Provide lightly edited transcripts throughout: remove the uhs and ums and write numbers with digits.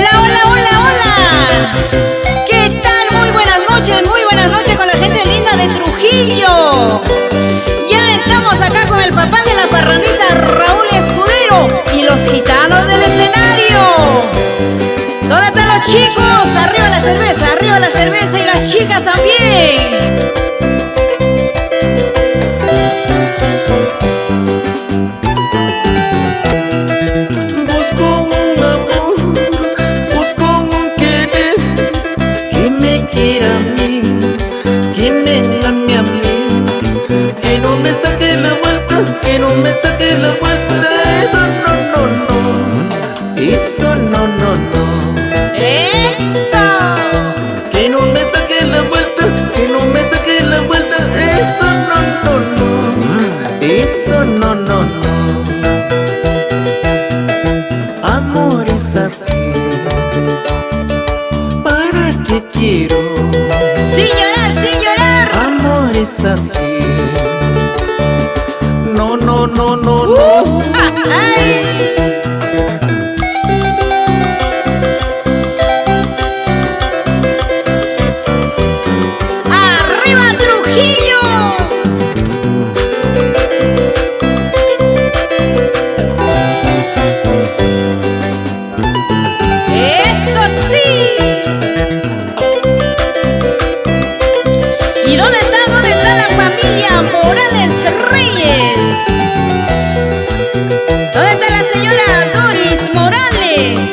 Hola, hola, hola, hola. ¿Qué tal? Muy buenas noches con la gente linda de Trujillo. Ya estamos acá con el papá de la parrandita, Raúl Escudero, y los gitanos del escenario. ¿Dónde están los chicos? Arriba la cerveza y las chicas también. Que no me saque la vuelta, eso no, no. ¡Eso! Que no me saque la vuelta, que no me saque la vuelta, eso no. Eso no. Amor es así, ¿para qué quiero? Sin llorar, sin llorar. Amor es así. No. ¡Ay! ¡Arriba Trujillo! ¡Eso sí! ¿Y dónde está la familia Morales Reyes? ¿Dónde está la señora Doris Morales?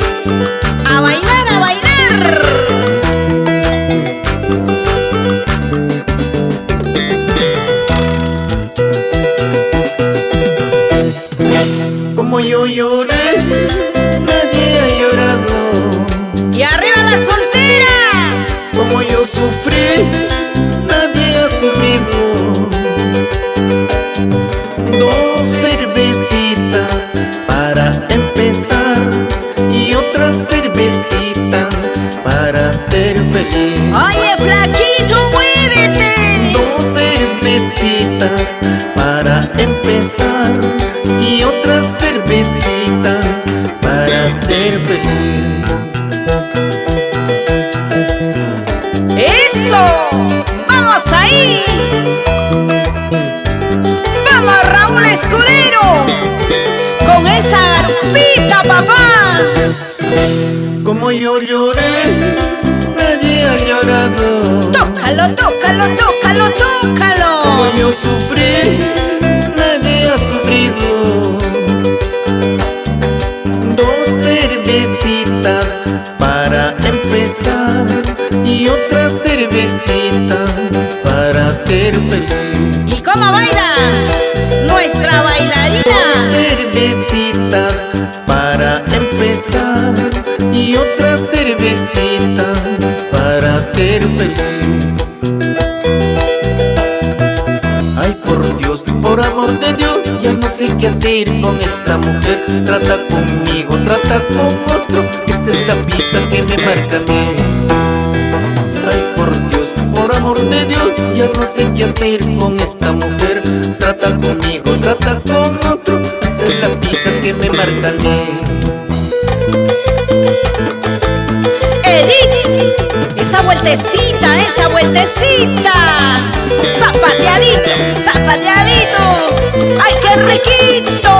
¡A bailar, a bailar! Como yo lloré, nadie ha llorado. ¡Y arriba las solteras! Como yo sufrí, nadie ha sufrido. Dos cervecitas para empezar y otra cervecita para ser feliz. ¡Oye, flaquito, muévete! Dos cervecitas para empezar y otra cervecita para ser feliz. ¡Eso! ¡Vamos ahí! ¡Vamos, Raúl Escudero! ¡Con esa arpita, papá! Como yo lloré, nadie ha llorado. ¡Tócalo, tócalo, tócalo, tócalo! Como yo sufrí, nadie ha sufrido. Dos cervecitas para empezar y otra cervecita para ser feliz. ¿Y cómo baila nuestra bailarina? Dos cervecitas para empezar y otra cervecita para ser feliz. Ay, por Dios, por amor de Dios, ya no sé qué hacer con esta mujer. Trata conmigo, trata con otro, esa es la pita que me marca a mí. Ay, por Dios, por amor de Dios, ya no sé qué hacer con esta mujer. Trata conmigo, trata con otro, esa es la pita que me marca a mí. Edith, esa vueltecita, esa vueltecita. Zapateadito, zapateadito. ¡Ay, qué riquito!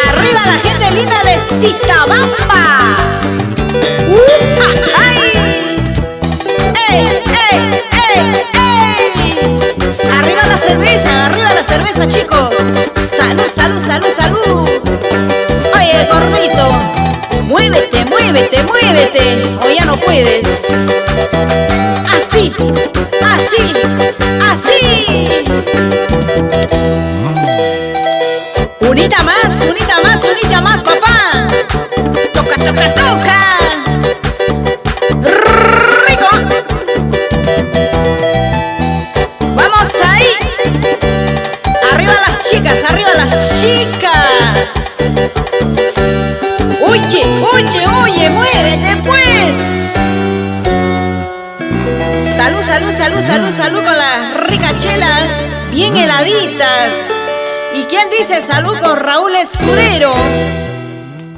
Arriba la gente linda de Zitabamba. ¡Ay! ¡Ey, ey, ey, ey! Arriba la cerveza, chicos. Salud, salud, salud, salud. Oye, gordito, muévete, muévete, muévete. O ya no puedes. Así, así, así. Unita más, papá. Toca, toca, toca. Rico. Vamos ahí. Arriba las chicas, arriba las chicas. Oye, muévete pues. Salud con la rica chela, bien heladitas. ¿Y quién dice salud con Raúl Escudero?